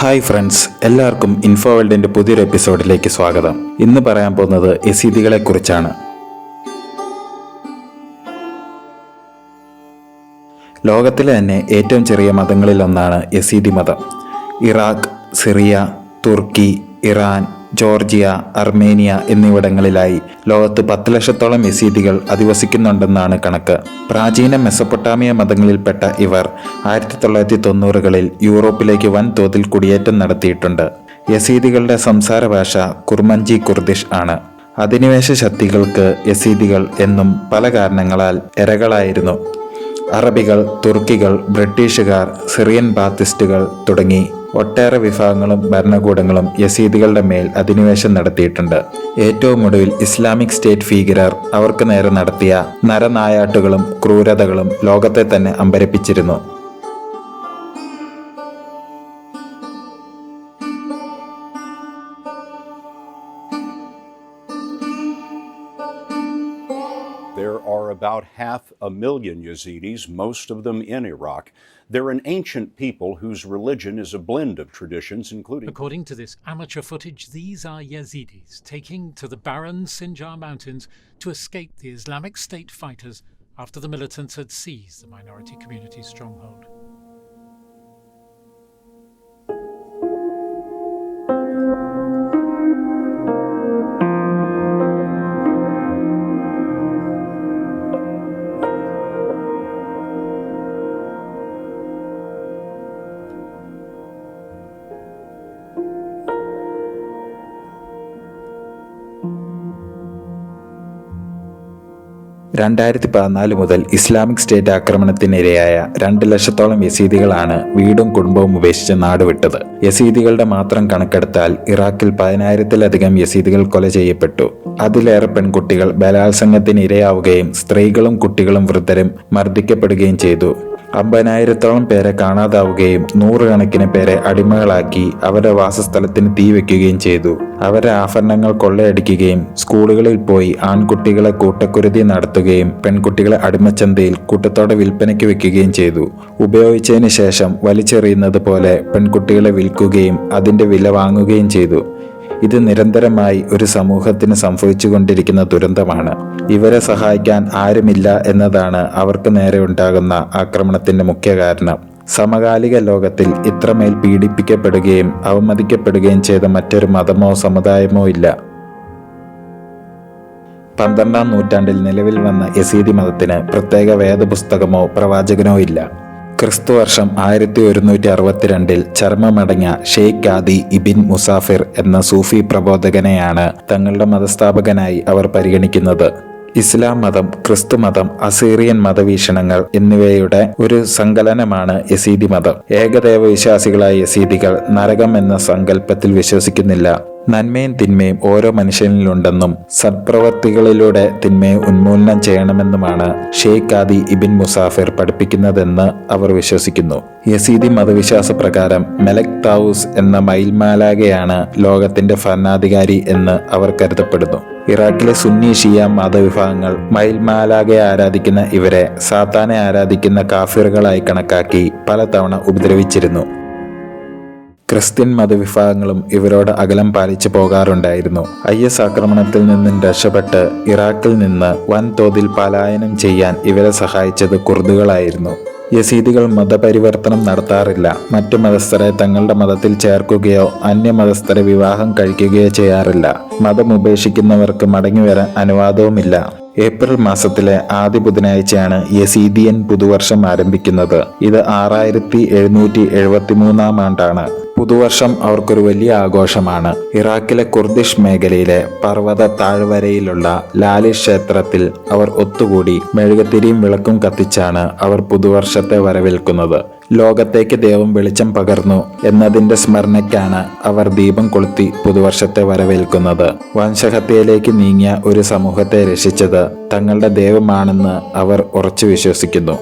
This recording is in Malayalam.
ഹായ് ഫ്രണ്ട്സ്, എല്ലാവർക്കും ഇൻഫോ വേൾഡിൻ്റെ പുതിയൊരു എപ്പിസോഡിലേക്ക് സ്വാഗതം. ഇന്ന് പറയാൻ പോകുന്നത് യസീദികളെ കുറിച്ചാണ്. ലോകത്തിലെ തന്നെ ഏറ്റവും ചെറിയ മതങ്ങളിലൊന്നാണ് യസീദി മതം. ഇറാഖ്, സിറിയ, തുർക്കി, ഇറാൻ, ജോർജിയ, അർമേനിയ എന്നിവിടങ്ങളിലായി ലോകത്ത് 10 ലക്ഷത്തോളം യസീദികൾ അധിവസിക്കുന്നുണ്ടെന്നാണ് കണക്ക്. പ്രാചീന മെസൊപ്പൊട്ടാമിയ മതങ്ങളിൽപ്പെട്ട ഇവർ 1990കളിൽ യൂറോപ്പിലേക്ക് വൻതോതിൽ കുടിയേറ്റം നടത്തിയിട്ടുണ്ട്. യസീദികളുടെ സംസാര ഭാഷ കുർമഞ്ചി കുർദിഷ് ആണ്. അധിനിവേശ ശക്തികൾക്ക് യസീദികൾ എന്നും പല കാരണങ്ങളാൽ ഇരകളായിരുന്നു. അറബികൾ, തുർക്കികൾ, ബ്രിട്ടീഷുകാർ, സിറിയൻ ബാത്തിസ്റ്റുകൾ തുടങ്ങി ഒട്ടേറെ വിഭാഗങ്ങളും ഭരണകൂടങ്ങളും യസീദികളുടെ മേൽ അധിനിവേശം നടത്തിയിട്ടുണ്ട്. ഏറ്റവും ഒടുവിൽ ഇസ്ലാമിക് സ്റ്റേറ്റ് ഭീകരർ അവർക്ക് നേരെ നടത്തിയ നരനായാട്ടുകളും ക്രൂരതകളും ലോകത്തെ തന്നെ അമ്പരപ്പിച്ചിരുന്നു. There are about 500,000 Yazidis, most of them in Iraq. They're an ancient people whose religion is a blend of traditions, including... According to this amateur footage, these are Yazidis taking to the barren Sinjar mountains to escape the Islamic State fighters after the militants had seized the minority community's stronghold. മുതൽ ഇസ്ലാമിക് സ്റ്റേറ്റ് ആക്രമണത്തിനിരയായ 2 ലക്ഷത്തോളം യസീദികളാണ് വീടും കുടുംബവും ഉപേക്ഷിച്ച് നാടുവിട്ടത്. യസീദികളുടെ മാത്രം കണക്കെടുത്താൽ ഇറാഖിൽ 10,000-ലധികം യസീദികൾ കൊല ചെയ്യപ്പെട്ടു. അതിലേറെ പെൺകുട്ടികൾ ബലാത്സംഗത്തിന് ഇരയാവുകയും സ്ത്രീകളും കുട്ടികളും വൃദ്ധരും മർദ്ദിക്കപ്പെടുകയും ചെയ്തു. 50,000-ഓളം പേരെ കാണാതാവുകയും 100 കണക്കിന് പേരെ അടിമകളാക്കി അവരുടെ വാസസ്ഥലത്തിന് തീ വയ്ക്കുകയും ചെയ്തു. അവരുടെ ആഭരണങ്ങൾ കൊള്ളയടിക്കുകയും സ്കൂളുകളിൽ പോയി ആൺകുട്ടികളെ കൂട്ടക്കുരുതി നടത്തുകയും പെൺകുട്ടികളെ അടിമച്ചന്തയിൽ കൂട്ടത്തോടെ വിൽപ്പനയ്ക്ക് വെക്കുകയും ചെയ്തു. ഉപയോഗിച്ചതിന് ശേഷം വലിച്ചെറിയുന്നത് പോലെ പെൺകുട്ടികളെ വിൽക്കുകയും അതിൻ്റെ വില വാങ്ങുകയും ചെയ്തു. ഇത് നിരന്തരമായി ഒരു സമൂഹത്തിന് സംഭവിച്ചുകൊണ്ടിരിക്കുന്ന ദുരന്തമാണ്. ഇവരെ സഹായിക്കാൻ ആരുമില്ല എന്നതാണ് അവർക്ക് നേരെ ഉണ്ടാകുന്ന ആക്രമണത്തിന്റെ മുഖ്യ കാരണം. സമകാലിക ലോകത്തിൽ ഇത്രമേൽ പീഡിപ്പിക്കപ്പെടുകയും അവമതിക്കപ്പെടുകയും ചെയ്ത മറ്റൊരു മതമോ സമുദായമോ ഇല്ല. 12ാം നൂറ്റാണ്ടിൽ നിലവിൽ വന്ന യസീദി മതത്തിന് പ്രത്യേക വേദപുസ്തകമോ പ്രവാചകനോ ഇല്ല. ക്രിസ്തുവർഷം 1162 ചർമ്മമടങ്ങിയ ഷെയ്ഖ് ആദി ഇബിൻ മുസാഫിർ എന്ന സൂഫി പ്രബോധകനെയാണ് തങ്ങളുടെ മതസ്ഥാപകനായി അവർ പരിഗണിക്കുന്നത്. ഇസ്ലാം മതം, ക്രിസ്തു മതം, അസീറിയൻ മതവീക്ഷണങ്ങൾ എന്നിവയുടെ ഒരു സങ്കലനമാണ് യസീദി മതം. ഏകദേവ വിശ്വാസികളായ യസീദികൾ നരകം എന്ന സങ്കല്പത്തിൽ വിശ്വസിക്കുന്നില്ല. നന്മയും തിന്മയും ഓരോ മനുഷ്യനിലുണ്ടെന്നും സത്പ്രവർത്തികളിലൂടെ തിന്മയെ ഉന്മൂലനം ചെയ്യണമെന്നുമാണ് ഷെയ്ഖ് ആദി ഇബിൻ മുസാഫിർ പഠിപ്പിക്കുന്നതെന്ന് അവർ വിശ്വസിക്കുന്നു. യസീദി മതവിശ്വാസ പ്രകാരം മെലക് താവൂസ് എന്ന മയിൽമാലാകയാണ് ലോകത്തിന്റെ ഭരണാധികാരി എന്ന് അവർ കരുതപ്പെടുന്നു. ഇറാഖിലെ സുന്നി ഷിയ മതവിഭാഗങ്ങൾ മയിൽമാലാകയെ ആരാധിക്കുന്ന ഇവരെ സാത്താനെ ആരാധിക്കുന്ന കാഫിറുകളായി കണക്കാക്കി പലതവണ ഉപദ്രവിച്ചിരുന്നു. ക്രിസ്ത്യൻ മതവിഭാഗങ്ങളും ഇവരോട് അകലം പാലിച്ചു പോകാറുണ്ടായിരുന്നു. IS ആക്രമണത്തിൽ നിന്നും രക്ഷപ്പെട്ട് ഇറാഖിൽ നിന്ന് വൻതോതിൽ പലായനം ചെയ്യാൻ ഇവരെ സഹായിച്ചത് കുർദുകളായിരുന്നു. യസീദികൾ മതപരിവർത്തനം നടത്താറില്ല. മറ്റു മതസ്ഥരെ തങ്ങളുടെ മതത്തിൽ ചേർക്കുകയോ അന്യമതസ്ഥരെ വിവാഹം കഴിക്കുകയോ ചെയ്യാറില്ല. മതം ഉപേക്ഷിക്കുന്നവർക്ക് മടങ്ങിവരാൻ അനുവാദവുമില്ല. ഏപ്രിൽ മാസത്തിലെ ആദ്യ ബുധനാഴ്ചയാണ് യസീദിയൻ പുതുവർഷം ആരംഭിക്കുന്നത്. ഇത് 6773 ആണ്ടാണ്. പുതുവർഷം അവർക്കൊരു വലിയ ആഘോഷമാണ്. ഇറാഖിലെ കുർദിഷ് മേഖലയിലെ പർവ്വത താഴ്വരയിലുള്ള ലാലിഷ് ക്ഷേത്രത്തിൽ അവർ ഒത്തുകൂടി മെഴുകുതിരിയും വിളക്കും കത്തിച്ചാണ് അവർ പുതുവർഷത്തെ വരവേൽക്കുന്നത്. ലോകത്തേക്ക് ദൈവം വെളിച്ചം പകർന്നു എന്നതിന്റെ സ്മരണയ്ക്കാണ് അവർ ദീപം കൊളുത്തി പുതുവർഷത്തെ വരവേൽക്കുന്നത്. വംശഹത്യയിലേക്ക് നീങ്ങിയ ഒരു സമൂഹത്തെ രക്ഷിച്ചത് തങ്ങളുടെ ദൈവമാണെന്ന് അവർ ഉറച്ചു വിശ്വസിക്കുന്നു.